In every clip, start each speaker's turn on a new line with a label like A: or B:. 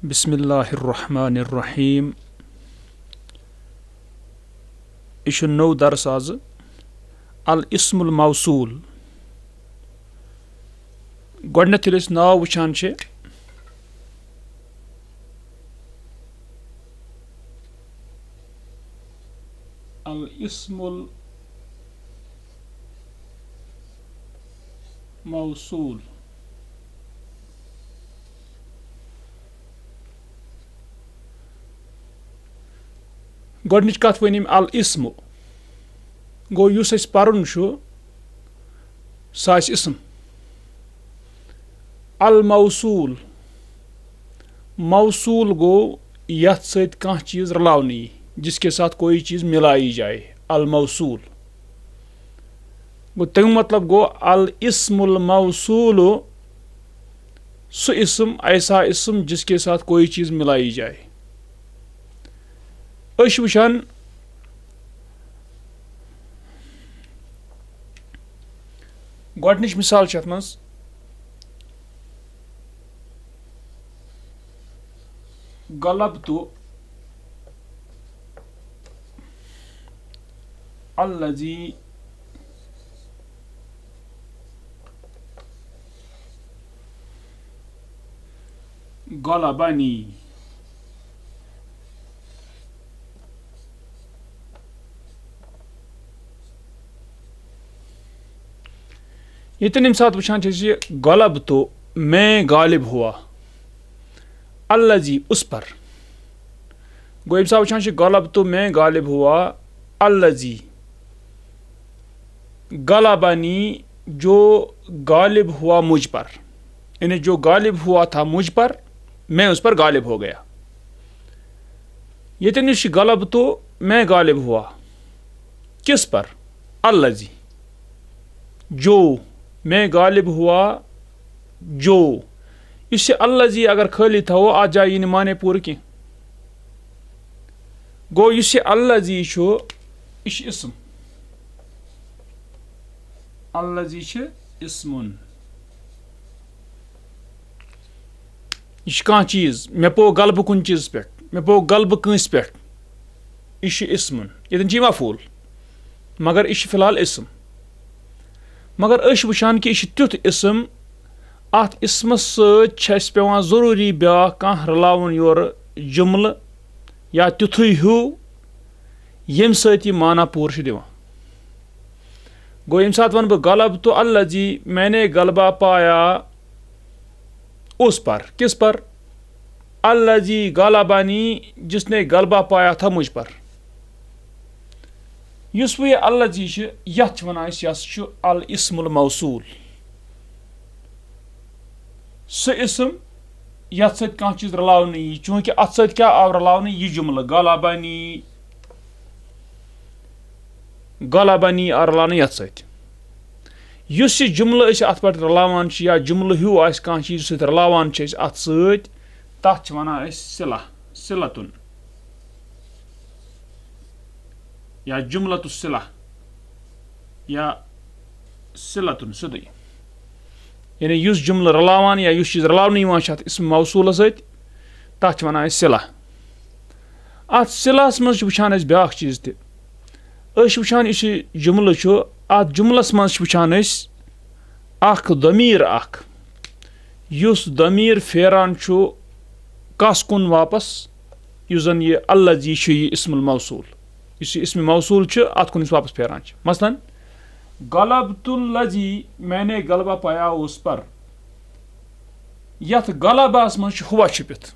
A: बिस्मिल्लाहिर्रहमानिर्रहीम। यह नौ दर्स आज अल इस्मुल मौसूल। गोडनेथ येल्ले अस नाव वुचान छे अल इस्मुल मौसूल। गोडनिच कथ वनिम अल इस्मु गो युस अस परन छु सा आस इस्म। अल मौसूल मौसूल गो यथ सत कह चीज रलावन यी, जिसके साथ कोई चीज मिलाई जाए। अल मौसूल गो तम मतलब गो अल इस्मुल मौसूल सु इस्म, ऐसा इस्म जिसके साथ कोई चीज मिलाई जाए। अश वुचान गोडनिच मिसाल छ अथ मज गलबतु अल्लज़ी गलबनी। यतन यम सात वुचान गलब तो मैं गालिब हुआ, अल्लज़ी उस पर। गो यम सात वुचान गलब तो मैं गालिब हुआ, अल्लज़ी गलबनी जो गालिब हुआ मुझ पर, यानी जो गालिब हुआ था मुझ पर, मैं उस पर गालिब हो गया। यतन गलब तो मैं गालिब हुआ किस पर, अल्लज़ी जो, मैं गालिब हुआ जो। इस अल्लज़ी अगर खाली थो अत जाए यह माने पूर की। गो इस अल्लज़ी यह इस्म, अल्लज़ी इस्मुन। यह कह चीज मे पो गलब कुन चीज पे, मे पो गलब कंस पे, यह इस्मुन। यतन मफूल मगर यह फिलहाल इस्म। मगर अश वुचान कि यह तुथ इस्म, अत इस्मस सत पेवान जरूरी ब्या कह रलावन योर जुमल या तुथु हू यम सत यह माना पूर दिवान। गो यम सात वन बह गलब तो अल्लज़ी मैंने गलबा पाया उस पर, किस पर, अल्लज़ी गलबनी जिसने गलबा पाया था मुझ पर। युस वह अल्लज़ी यथ वनान यह अल इस्मुल मौसूल। सह इस्म यथ सत कह चीज रलावन यी, चूंकि अत सत क्या आव रलावन यह जुमल गलबनी, गलबनी आव रलावन यथ सत। युस यह जुमल अत पे रलावान या जुमल हू आस कह चीज सत रलावान अत सत, तथ वनान सिला, सिलतुन या जुमलतु सिला या सिलतुन सिदे। यानी युस जुमल रलावान या युस चीज रलावन इस्म मौसूल सत, तथ वनान सिला। अत सिलास मज वुचान ब्या चीज त वुचान इस जुमल अत जुमलस मज वुचान अख दमीर अख, युस दमीर फेरान कस कुन वापस, युस जन यह अल्लज़ी यह इस्मुल मौसूल। इस इस्म मौसूल अत कुन वापस फेरान। मसलन गलबतुल्लज़ी मैंने गलबा पाया उस पर, यथ गलबास मज हुआ छिपित,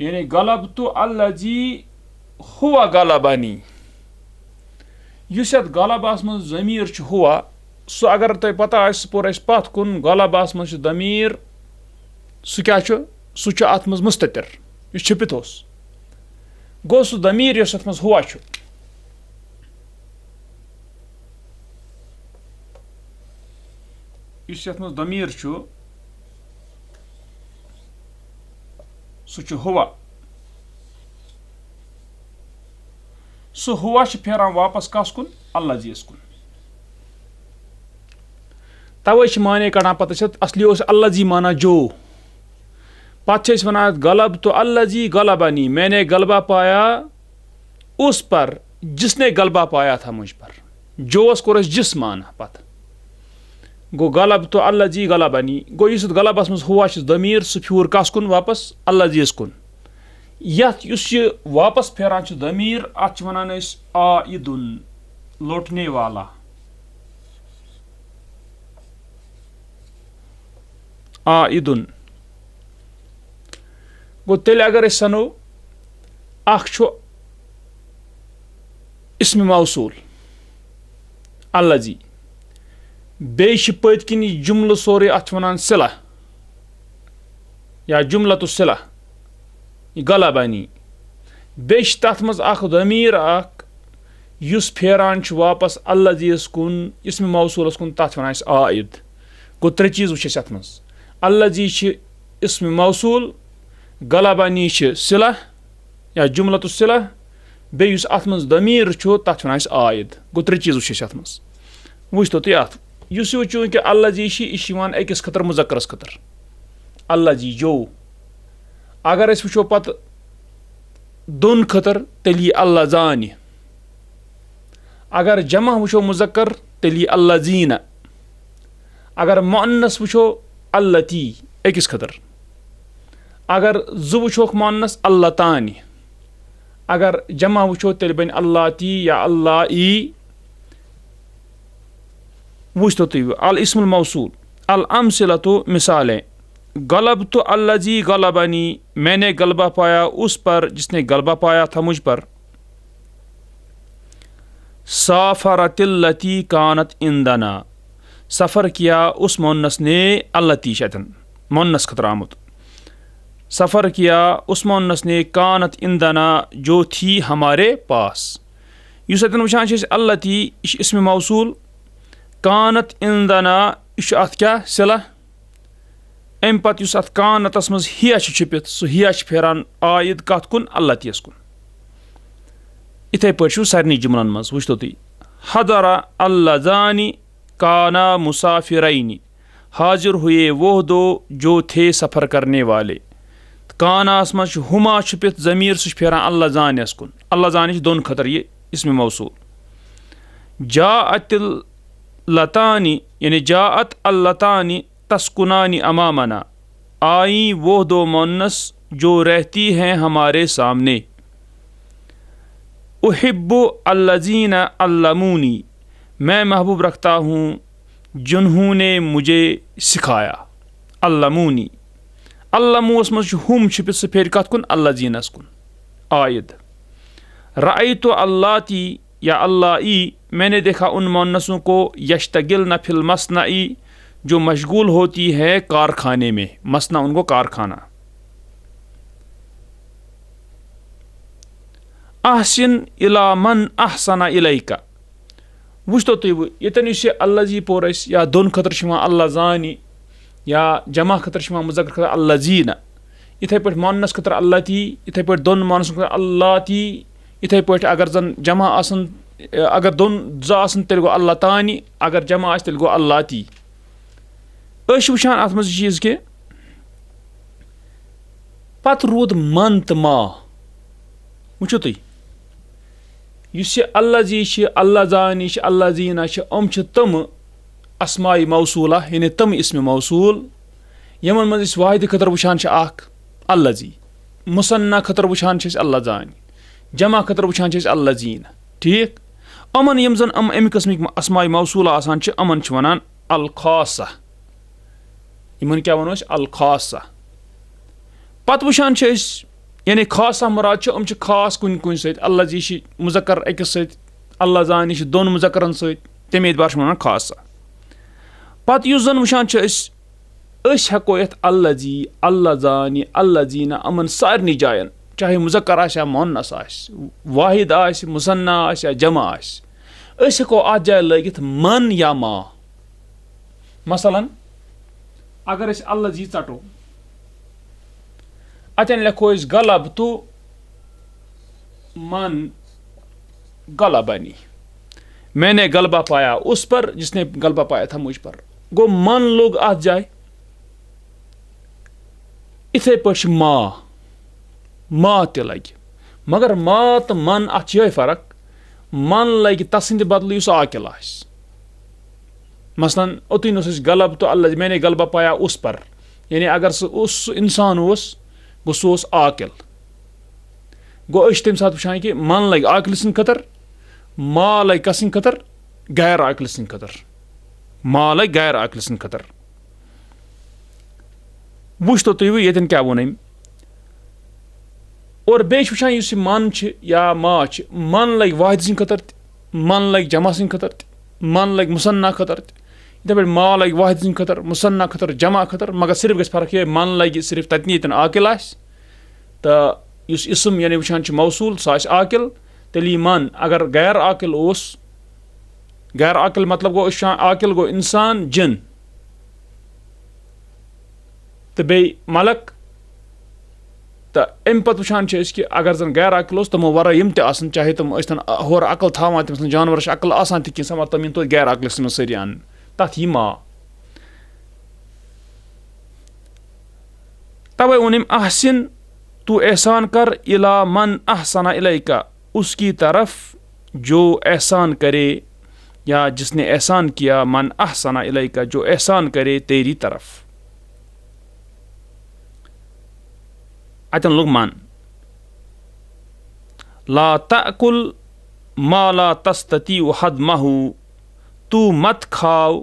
A: यानी गलबतु अल्लज़ी हुआ गलबनी। युस यथ गलबास मज ज़मीर हुआ, सो अगर तुम पता आस पोर पथ कुन गलबास मज दमीर, सह क्या सह अत मज मुस्ततिर, यह छिपित उस। गो सह दमीर यस अत मज हुआ इस यथ मज दमीर सह हुआ, सह हुआ फेरान वापस कस कुन, अल्लज़ीस कुन। तवे माने कड़ान पता असली अल्लज़ी माना जो, पत वनान गलब तो अल्लज़ी गलबनी, मैंने गलबा पाया उस पर जिसने गलबा पाया था मुझ पर। जोस कोर जिस माना पत गो गलब तो अल्लज़ी गलबनी, गो इस गलबस मज हुआ दमीर सह फ्यूर कस कुन वापस अल्लज़ीस कुन। यथ वापस फेरान दमीर अत वनान आइदुन, लौटने वाला। आइदुन गो तेल अगर सनो इस्म मौसूल अल्लज़ी, बेश पत किन जुमल सोरे अत वनान सिला या जुमलतु सिला गलबनी, बेश तथ मज दमीर युस फेरान वापस अल्लज़ीस कुन इस्म मौसूलस कुन, तथ वनान आइद। गो त्रे चीज वुच अत मज, अल्लज़ी इस्म मौसूल, गलबनी सिला या जुमलतु सिला, बे अत मज दमीर तथ वनान आइद। गो त्रे चीज वुच अत मज। वुच तो अत युस चूंकि अल्लज़ी यह अकिस खतर मुज़क्करस खतर अल्लज़ी जो। अगर अस वुचो पत दोन खतर तेल यी अल्लज़ानि, अगर जमा वुचो मुज़क्कर तेल यी अल्लज़ीना, अगर मुअन्नस वुचो अल्लती अकिस खतर, अगर जु वुचोक मुअन्नस अल्लतानि, अगर जमा वुचो तेल बन अल्लाती या अल्लाई। वुच तो तुम अल इस्मुल मौसूल अल अमसिलतु मिसालें, गलब तो अल्लज़ी गलबनी, मैंने गलबा पाया उस पर जिसने गलबा पाया था मुझ पर। साफरतिल्लती कानत इंदना, सफ़र किया उस मुअन्नस ने, अल्लती शतन मुअन्नस खतर आमुत, सफ़र किया उस मुअन्नस ने, कानत इंदना जो थी हमारे पास। युस अतन वुचान अल्लती इस्म मौसूल, कानत इंदना यह अत क्या सिला, अम पत अत कानतस मज हिया छिपित, सह हिया फेरान आयद कत कुन अल्लतीस कुन। इथे पे सारे जुमलन मज वुच तो तुम, हदरा अल्लज़ानी काना मुसाफिरैनी, हाजिर हुए वो दो जो थे सफ़र करने वाले। कानास मज हुमा छिपित ज़मीर सह फेरान अल्लज़ानिस कुन, अल्लज़ानि दोन खतर ये इस्म मौसूल। जाअतिल लतानी यानी जाअत अल्लतानी तस्कुनानी अमामना, आई वो दो मुअन्नस जो रहती हैं हमारे सामने। उहिब्बु अल्लज़ीना अल्लमूनी, मैं महबूब रखता हूँ जिन्होंने मुझे सिखाया। अल्लमूनी, अल्लमूस मज हुम छिपित सह फेर कत कुन अल्लज़ीनस कुन आयद। रअयतु अल्लाती या अल्लाई, मैंने देखा उन मुअन्नसों को, यश्तगिलना फिल मसनई, जो मशगूल होती है कारखाने में, मसना उनको कारखाना। अहसिन इला मन अहसना इलैका, वुच तो तुम यतन अल्लज़ी पोर या दोन खतर अल्लज़ानी या जमा खतर मुज़क्कर खतर अल्लज़ीना, इथे पे मुअन्नस खतर अल्लती, इथे पे दोन मुअन्नस खतर अल्लाती, इथे पे अगर जन जमा आसन, अगर दोन ज तेल गो अल्लतानी, अगर जमा तेल गो अल्लाती। वुचान अत मज चीज के पत रूद मन तो मा। वुचो तुम युस अल्लज़ी अल्लज़ानी अल्लज़ीना अम तम अस्माई मौसूला यानी तम इस्म मौसूल यमन मज वाहिद खतर वुचान अल्लज़ी, मुसन्ना खतर वुचान अल्लज़ानी, जमा खतर वुचान अल्लज़ीना। ठीक, अमन यम जन अम किस्मिक अस्माई मौसूला आसान अमन वनान अल खासा, यमन क्या वनो अल खासा। पत वुचान यानी खासा मुराद अम खास कुन कुन सत, अल्लज़ी मुज़क्कर अकिस सत, अल्लज़ानी दोन मुज़क्करन सत, तमे एतबार वनान खासा। पत युस जन वुचान हेको यथ अल्लज़ी अल्लज़ानी अल्लज़ीना अमन सारनी जायन, चाहे मुज़क्कर आया मुअन्नस वाहिद आस, मुसन्ना आस या जमा आस, हेको अत जाय लगित मन या मा। मसलन अगर अल्लज़ी चटो, अतन लिखो गलब तो मन गलबनी, मैंने गलबा पाया उस पर जिसने गलबा पाया था मुझ पर। गो मन लोग अत जाए اِتھَے پٲٹھۍ چھِ ما تہِ لگہِ مگر ما تہٕ من اَتھ چھِ یِہوٚے فرق من لگہِ تسٕنٛدِ بدلہٕ یُس عاقل آسہِ مثلاً اوٚتُے اوس اَسہِ غلب تو اللہ میں نے غلبہ پایا اس پر یعنی اگر سُہ اِنسان اوس گوٚو سُہ اوس عاقل گوٚو أسۍ چھِ تَمہِ ساتہٕ وٕچھان کہِ من لگہِ عاقلہِ سٕنٛدِ خٲطرٕ ما لگہِ کس سٕنٛدِ خٲطرٕ غیر عاقلہِ سٕنٛدِ خٲطرٕ ما لگہِ غیر عاقلہِ سٕنٛدِ خٲطرٕ وٕچھتو تُہۍ وۄنۍ ییٚتٮ۪ن کیٛاہ ووٚن أمۍ اور بیٚیہِ چھِ وٕچھان یُس یہِ من چھِ یا ما چھِ من لگہِ واحد سٕنٛدِ خٲطرٕ تہِ من لگہِ جمع سٕنٛدِ خٲطرٕ تہِ من لگہِ مُصنع خٲطرٕ تہِ یِتھَے پٲٹھۍ ما لگہِ واحد سٕنٛدِ خٲطرٕ مُصنع خٲطرٕ جمع خٲطرٕ مگر صرف گژھِ فرق یِہوٚے من لگہِ صرف تتٮ۪ن ییٚتٮ۪ن عاقل آسہِ تہٕ یُس اِسم یعنی وٕچھان چھِ موصوٗل سُہ آسہِ عاقل تیٚلہِ یی من اگر غیر عاقل اوس غیر عاقل مطلب گوٚو أسۍ چھِ وٕچھان عاقل گوٚو اِنسان جِن تہٕ بیٚیہِ ملک تہٕ اَمہِ پتہٕ وٕچھان چھِ أسۍ کہِ اگر زن غیر عاقل اوس تِمو ورٲے یِم تہِ آسان چاہے تِم ٲسۍ تن ہورٕ عقل تھاوان تٔمِس نہٕ جانورس چھِ عقل آسان تہِ کینٛہہ تِم یِن توتہِ غیر عقلس منٛز سٲری اننہٕ تتھ یی ما توے ووٚن أمۍ احسن تو احسان کر الا من احسن الیک اس کی طرف جو احسان کرے یا جس نے احسان کیا من احسن الیک جو احسان کرے تیری طرف اتٮ۪ن لوٚگ من لا تأکل ما لا تستطیع ہضمہ تو مت کھاؤ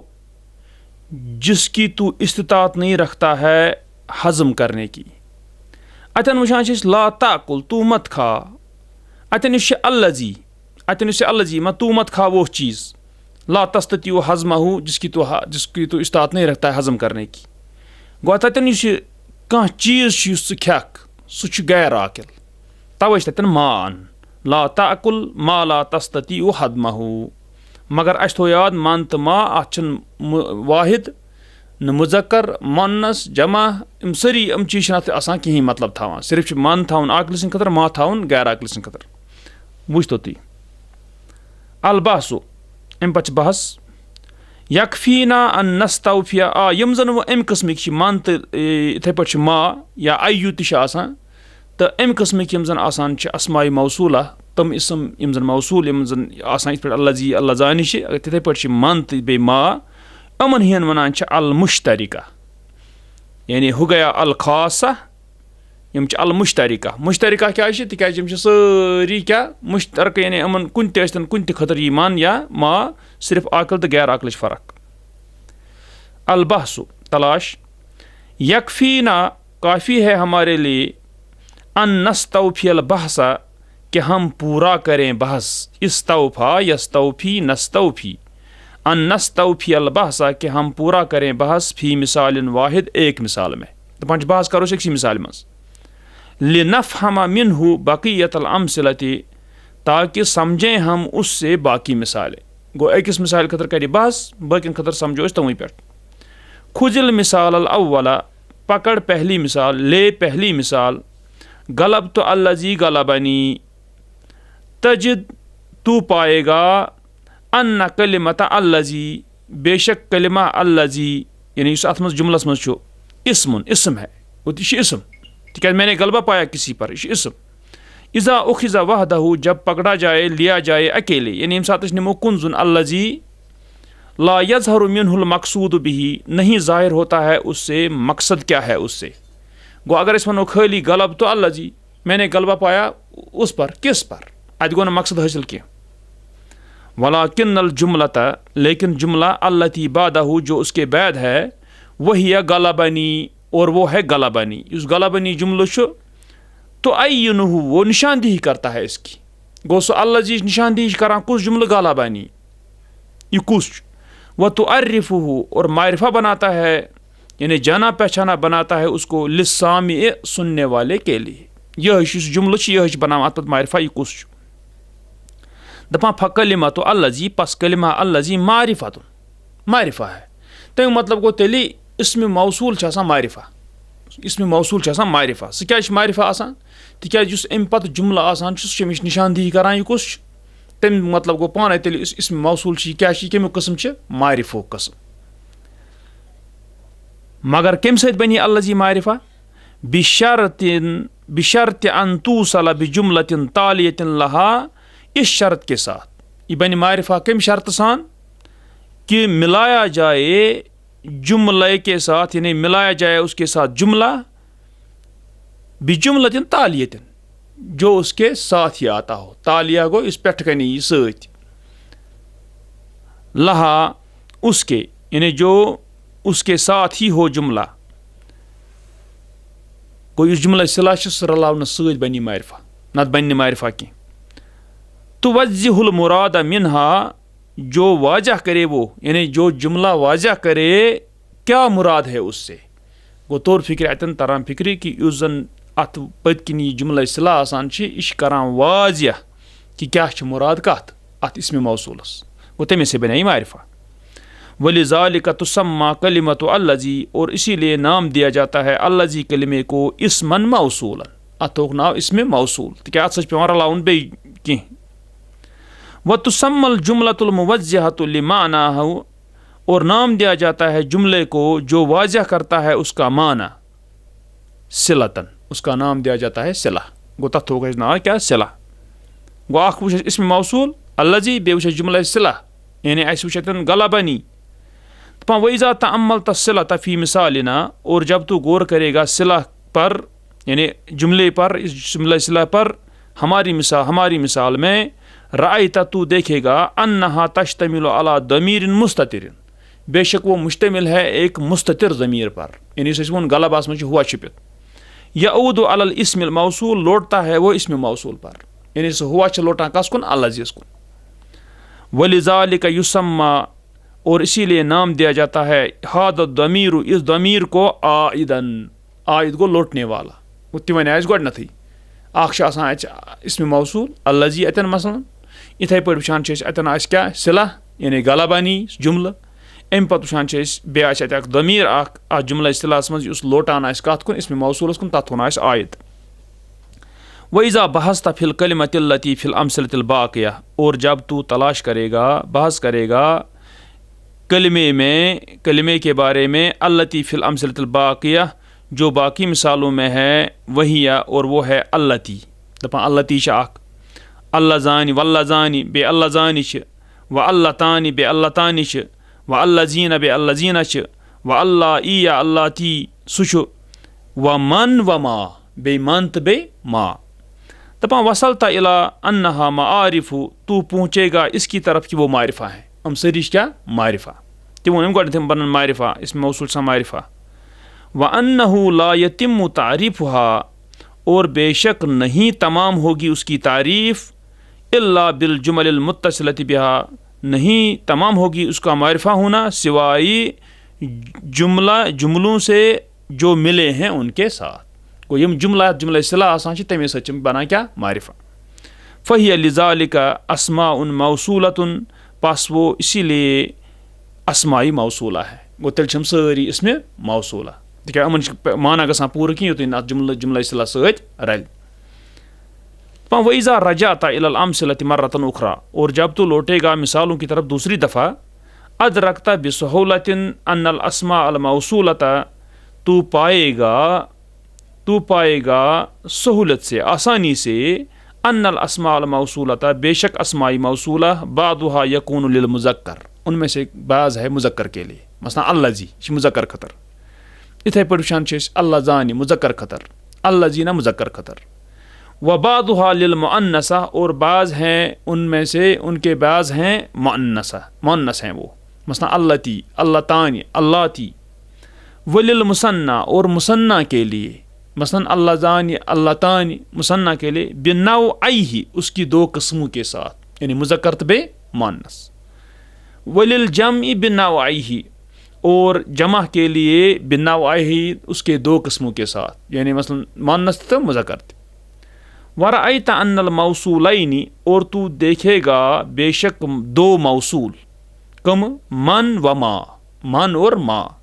A: جس کی تو استطاعت نہیں رکھتا ہے ہضم کرنے کی اتٮ۪ن وٕچھان چھِ أسۍ لا تأکل تو مت کھا اتٮ۪ن یُس چھِ الزی اتٮ۪ن یُس چھِ الزی تو مت کھا وہ چیز لا تستطیع ہضمہ جس کی تو استطاعت نہیں رکھتا ہے ہضم کرنے کی گوٚو تتٮ۪ن یُس یہِ کانٛہہ چیٖز چھُ یُس ژٕ کھٮ۪کھ سُہ چھُ غیر عاقل توے چھِ تتٮ۪ن ما انُن لا تأکل ما لا تستطیع ہضمہ مگر اَسہِ تھوٚو یاد من تہٕ ما اتھ چھُنہٕ واحد نہٕ مُذکر مونس جمع یِم سٲری یِم چیٖز چھِنہٕ اتھ آسان کِہینۍ مطلب تھاوان صرف چھُ من تھاوُن عاقلہِ سٕنٛدِ خٲطرٕ ما تھاوُن غیر عاقلہِ سٕنٛدِ خٲطرٕ وٕچھتو تُہۍ الباسو امہِ پتہٕ چھِ بحث یکفینا ان نستوفیا یِم زن وۄنۍ امہِ قٕسمٕکۍ چھِ من تہٕ یِتھٕے پٲٹھۍ چھِ ما یا ایوٗ تہِ چھِ آسان تہٕ امہِ قٕسمٕکۍ یِم زن آسان چھِ اسماے موصوٗلہ تِم اِسم یِم زن موصوٗل یِم زن آسان یِتھ پٲٹھۍ الزی اللزانی چھِ تِتھٕے پٲٹھۍ چھِ من تہٕ بیٚیہِ ما یِمن ہِنٛدٮ۪ن ونان چھِ المشترکہ یعنی ہُہ گیا الخاصہ یِم چھِ المشترکہ مشترکہ کیٛاہ چھِ تِکیٛازِ یِم چھِ سٲری کیٛاہ مشترکہ یعنی یِمن کُنہِ تہِ ٲسۍتن کُنہِ تہِ خٲطرٕ یی من یا ما صرف عاقل تہٕ غیر عاقلٕچ فرق البحث تلاش یکفینا کافی ہے ہمارے لیے ان نستوفی البحث کہ ہم پورا کریں بحث استوفا یستوفی نستوفی ان نستوفی البحث کہ ہم پورا کریں بحث فی مثال واحد ایک مثال میں دپان چھِ بحث کرو أسۍ أکسٕے مثالہِ منٛز لنفہم منہ بقیت الامثلۃ تاکہ سمجھیں ہم اس سے باقی مثالیں گوٚو أکِس مثالہِ خٲطرٕ کرِ بحث باقین خٲطرٕ سمجھو أسۍ تِموٕے پٮ۪ٹھ خُذ المثال الاول پکڑ پہلی مثال لے پہلی مثال غلبت الذی غلبنی تجد تو پائے گا ان کلمۃ الذی بے شک کلمہ الذی یعنی یُس اتھ منٛز جملس منٛز چھُ اسم ہے یہِ چھُ اسم تِکیٛازِ میں نے غلبہ پایا کسی پر یہِ چھُ اسم اذا اخذ وحدہ جب پکڑا جائے لیا جائے اکیلے یعنی ییٚمہِ ساتہٕ أسۍ نِمو کُنزُن الذی لا یظہر منہ المقصود بہ نہیں ظاہر ہوتا ہے اس سے مقصد کیا ہے اس سے گوٚو اگر أسۍ ونو خٲلی غلبت الذی میں نے غلبہ پایا اس پر کس پر اتہِ گوٚو نہٕ مقصد حٲصِل کینٛہہ ولکن الجملۃ لیکن جملہ التی بعدہ جو اس کے بعد ہے وہی غلبنی اور وہ ہے غلبنی یُس غلبنی جملہ چھُ تو عینہ وہ نشاندہی کرتا ہے اس کی گوٚو سُہ الذی نشاندہی چھِ کران کُس جملہ غلبنی یہ کُس چھُ وتعرفہ اور معرفہ بناتا ہے یعنی جانا پہچانا بناتا ہے اس کو للسامع سننے والے کے لیے یہے یُس جملہ چھُ یہے چھِ بناوان اتھ پتہٕ معرفہ یہِ کُس چھُ دپان فکلمۃ الذی پس کلمہ الذی معرفہ ہے تمیُک مطلب گوٚو تیٚلہِ اسمِ موصوٗل چھِ آسان معرفہ اسمِ موصوٗل چھِ آسان معرفہ سُہ کیٛازِ چھُ معرفہ آسان تِکیٛازِ یُس امہِ پتہٕ جملہ آسان چھُ سُہ چھُ أمِچ نشاندہی کران یہِ کُس چھُ تمیُک مطلب گوٚو پانے تیٚلہِ یُس اسمِ موصوٗل چھُ یہِ کیٛاہ چھُ یہِ کمیُک قٕسم چھُ معرفُک قٕسم مگر کمہِ سۭتۍ بنہِ الذی معرفہ बिशर्त अन तूसल बिजुमलतिन तालियतिन लहा, इस शर्त के साथ, ये बन मारिफा कम शर्त सान कि मिलाया जाए जुमले के साथ, यानी मिलाया जाए उसके साथ जुमला बिजुमलतिन तालियतिन, जो उसके साथ ही आता हो। तालिया गो इस पेट कनी सत, लहा उसके, यानी जो उसके साथ ही हो जुमला, कोई इस जुमला सिला रलावन सत बनी मारिफा, नत बन मारिफा की। तो वज़्ज़िहुल मुराद मिनहा, जो वाजह करे वो, यानी जो जुमला वाजह करे क्या मुराद है उससे, गो तौर फिक्र अतन तरान फिक्री कि उस जन अत पत्किन यह जुमला सिला आसान यह करान वाजह कि क्या मुराद कत अत इसम मौसूलस, गो तमें से बने मारिफा। वलिज़ालिका तुसम्मा कलिमतु अल्लज़ी, और इसीलिए नाम दिया जाता है अल्लज़ी कलिमे को इस्मन मौसूलन, अतोक नाम इसमें मौसूल, तो क्या सच पे रलाउन बे कि। व तुसम्मल जुमलतुल मुवज्जहतु लिमानाहु, और नाम दिया जाता है जुमले को जो वाजह करता है उसका माना, सिलतन, उसका नाम दिया जाता है सिला, गो तथ होगा ना क्या सिला, गो आख वुच इसमें मौसूल अल्लज़ी, बे वुच जुमला सिला, यानी अस वुचन गलबनी। तो वैज़ा तअम्मल तस्सिला फ़ी मिसालिना, और जब तू गौर करेगा सिला पर, यानी जुमले पर, इस जुमला सिला पर हमारी मिसाल में, रायता तू देखेगा अन्नहा तश्तमिलु अला दमीरिन मुस्ततिरिन, बेशक वो मुश्तमिल है एक मुस्ततिर ज़मीर पर, यानी इस गलबास में हुआ छिपित। यऊदु अलल इस्मिल मौसूल, लौटता है वो इसमें मौसूल पर, यानी हुआ लौटा कस कुन अल्लज़ी कुन। वलिज़ालिका युसम्मा, और इसीलिए नाम दिया जाता है हाद दमीरु, इस दमीर को आइदन, आइद को लौटने वाला, तिवन आज गोड नथी आख इसमें मौसूल अल्लज़ी अतन मसलन, इथे पे वुचान अतन आस क्या सिला, यानी गलबानी जुमला, अम पे वुचान बे अत दमीर अ जुमला सिलास मज उस लोटान आस कत कुन इसमें मौसूलस कुन, तथ वन आस आयद। वैज़ा बहसता फिल कलिमतिल्लती फिल अमसलतिल बाक़िया, और जब तू तलाश करेगा, बहस करेगा कलिमे के बारे में, अल्लती फिल अमसलतिल बाक़िया, जो बाकी मिसालों में है, वही या और वो है अल्लती, दपा अल्लती आख, अल्लज़ानी वल्लज़ानी बे अल्लज़ानी व अल्लतानी बे अल्लतानी व अल्लज़ीना बे अल्लज़ीना व अल्लाह या अल्लाती सुश व मन व मा बे मंत बे मा। दपा वसलता इला अन्नहा मारिफु, तू पहुँचेगा इसकी तरफ कि वो मारिफा है, हम सरीश क्या मारिफा, तिम गोड बन मारिफा, इसमें मौसूल सा मारिफा। व अन्नहु ला यतिम्मु तारीफुहा, और बेशक नहीं तमाम होगी उसकी तारीफ, इल्ला बिल जुमलिल मुत्तसिलति बिहा, नहीं तमाम होगी उसका मारिफा होना सिवाय जुमलों से जो मिले हैं उनके साथ, को यम जुमला सिला आसान तमे सच बना क्या मारिफा। फ़हिय लिज़ालिका अस्माउन मौसूलतुन, पास वो इसीलिए अस्माई मौसूला है, गो तेल सारी इसमें मौसूला, क्या अमन माना गसा पूर कि युत जुमला सिला सत रल। वैज़ा रजाता इलल अमसिलति मर्रतन उखरा, और जब तू लौटेगा मिसालों की तरफ दूसरी दफ़ा, अदरकता बिसहूलतिन अन्नल अस्मा अल मौसूलता, तू पाएगा सहूलत से, आसानी से, अन्नल अस्मा अल मौसूलता, बेशक अस्माई मौसूला, बादुहा यकूनु लिल मुज़क्कर, उनमें से बाज़ है मुज़क्कर के लिए, मसलन अल्लज़ी मुज़क्कर खतर, इथे पे वुचान अल्लज़ानी मुज़क्कर खतर, अल्लज़ीना मुज़क्कर खतर। व बादुहा लिल मुअन्नसा, और बाज़ हैं उनमें से, उनके बाज़ हैं मुअन्नस हैं वो, मसलन अल्लती अल्लतानी अल्लाती। वलिल मुसन्ना, और मुसन्ना के लिए, मसलन अल्लज़ानी अल्लतानी मुसन्ना के लिए, बिनौअही, उसकी दो किस्मों के साथ, यानी मुज़क्कर बे मुअन्नस। वलिल जमई बिनौअही, और जमा के लिए बिनौअही, उसके दो किस्मों के साथ, यानी मसलन मुअन्नस तो मुज़क्कर। वरअयता अन्नल मौसूलैनी, और तू देखेगा बेशक दो मौसूल, कम मन व मा, मन और मा,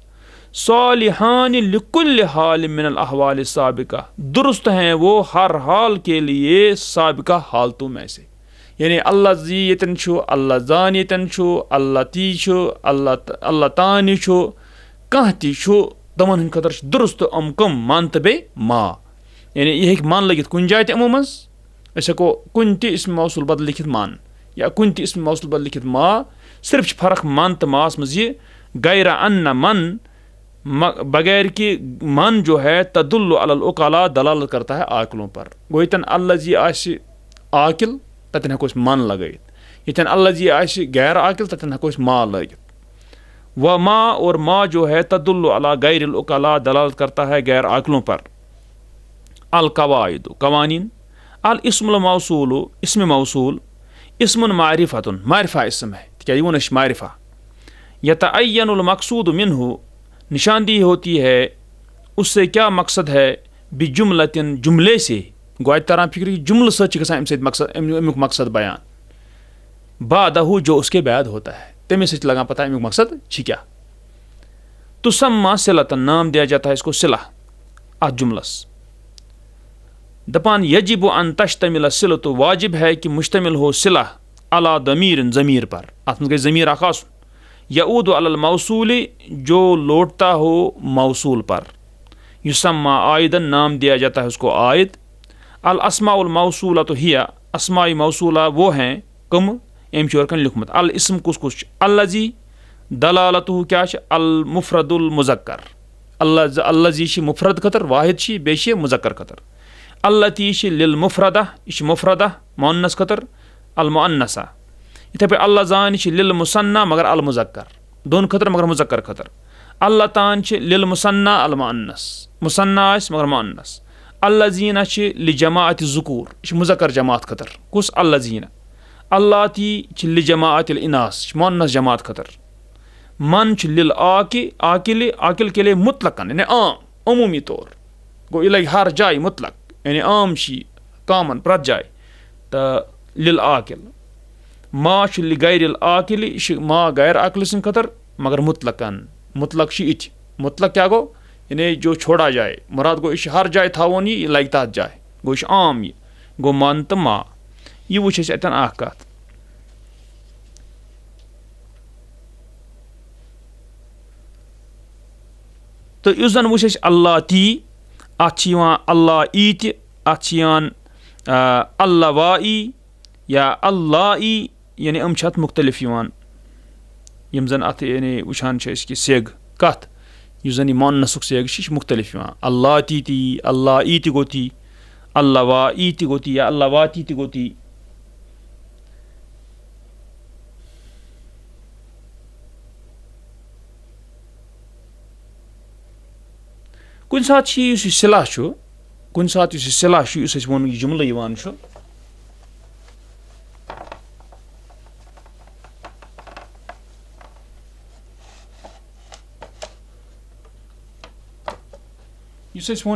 A: सालिहान लिकुल्ल हाल मिनल अहवाल साबिका, दुरुस्त हैं वो हर हाल के लिए साबिका हालतों में से, यानी अल्लज़ी यतन छो, अल्लज़ान यतन छो, अल्लती छो, अल्लतानी छो, कहती छो, तमन हंद खतर दुरुस्त कम मन तो बे मा यानी यह मन लगित कुन जाए तमो मज हको कुन इस्म मौसूल बदल लिखित मान या कुन इस्म मौसूल बदल लिखित मा सिर्फ फर्क मन तो मास मज ये गैर अन्न मन बगैर कि मन जो है तदुल्लु अलल उकाला दलालत करता है आकिलों पर गो यतन अल्लजी आशि आकिल ततन हको मन लगाइत यतन अल्लजी आशि गैर आकिल ततन हको मा लगित व मा और मा जो है तदुल्लु अला गैर उकाला दलालत करता है गैर आकिलों पर अल कवाइद कवानीन अल इस्मुल मौसूल इस्म मौसूल इस्मुन मारिफतुन मारिफा इस्म है क्या वन मारिफा यतअय्यनुल मकसूद मिन्हु निशानदी होती है उससे क्या मकसद है बिजुमलतिन जुमले से गो तरह फिक्र जुमल से मकसद मकसद बयान बादहु जो उसके बाद होता है तमें से लगा पता है मकसद क्या तुसम्मा सिलतन नाम दिया जाता है इसको सिला आ जुमलस दपान यजिब अन तश्तमिल सिल तो वाजिब है कि मुश्तमिल हो सिला अला दमीर ज़मीर पर आत्म गई ज़मीर आकाश यऊद अलल मौसूल जो लौटता हो मौसूल पर युसम्मा आयदन नाम दिया जाता है उसको आयद अल अस्माउल मौसूला तो हिया अस्माई मौसूला वो हैं कम एम चोरकन लिखमत अल इस्म कुछ अल्लजी दलालतु क्या अल मुफरदुल मुजक्कर अल्लजी श मुफरद खतर वाहिद श बेश मुजक्कर खतर अल्लती श लिल मुफरदा इश मुफरदा मुअन्नस खतर अल मुअन्नसा इथे पे अल्लाह जान लिल मुसन्ना मगर अल मुजक्कर दोन खतर मगर मुजक्कर खतर अल्लाह तान लिल मुसन्ना अल मुअन्नस मुसन्ना मगर मुअन्नस अल्लाह जीना लि जमाअत ज़ुकूर इश मुजक्कर जमात खतर कुस अल्लाह जीना अल्लाह ती लि जमाअत इनास मुअन्नस जमात खतर मन लिल आकिल आकिल के लिए मुतलकन यानी आम अमूमी तौर गो इलाही हर जाय मुतलक यानी आम शी कामन प्रत जाय तो लिल आकिल मा गैर आकिल मा गैर आकिल सिंह खतर मगर मुतलकन मुतलक इथ मुतलक क्या गो यानी जो छोड़ा जाए मुराद गो इश हर जाए था ये लगता जाए गो इश आम ये गो मन तो मा ये वो अतन कत तो इस जन वो अल्लाह ती अत अल्लाह ई तन अल्लाह वाई या अल्लाह ई यानी अम मुख्तलिफ यम जन अत यानी वुचान कि सेग कत जन मुअन्नसुक सेग मुख्तलिफ अल्लाह ती अल्लाह ई गो ती अल्लाह वा ई गो ती या अल्लाह वा ती गो ती कुन सात सिला कुन सात सिला वो जुमल वो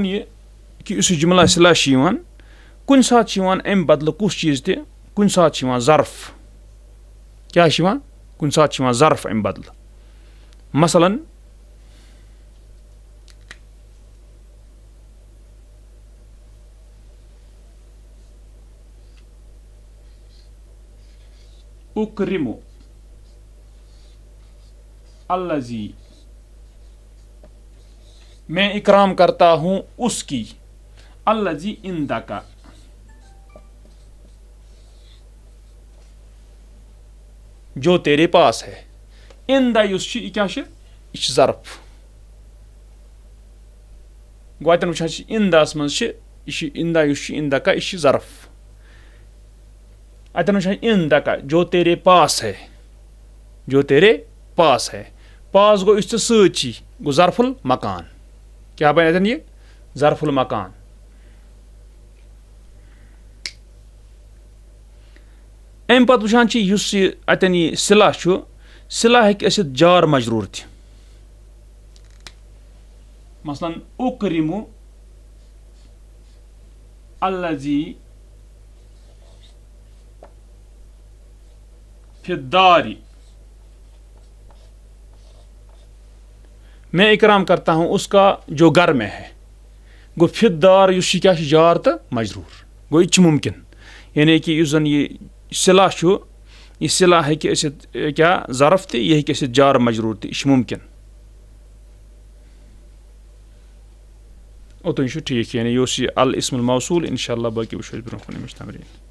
A: ये कि उस जुमला सिला कुन सात अम बदल कुछ चीज़ ते कुन सात ज़र्फ क्या कुन सात ज़र्फ अम बदल मसलन उकरिमु अल्लज़ी मैं इकराम करता हूं उसकी अल्लज़ी इंदका जो तेरे पास है इंदा क्या ज़र्फ गोतन वो इंदास मज इंदा इंदका ज़र्फ अतन इंदका जो तेरे पास है जो तेरे पास है पास गो इस सी गो ज़र्फुल मकान क्या बन अतन ये ज़र्फुल मकान अम पत वुचान अतन यह सिला सिला हेक जार मजरूर थ मसलन उकरिमु अल्लज़ी फिद्दारी मैं इकराम करता हूं उसका जो घर में है गो फिद्दार क्या जार तो मजरूर गो यह मुमकिन यानी कि जन यह सिला यह सिला है क्या ज़र्फ तो यह जार मजरूर तो यह मुमकिन اوتن شو ٹھیک यानी यो सी अल इस्मुल मौसूल इंशाल्लाह बाकी वुचो ब्रोह कुन अमिच तमरीन।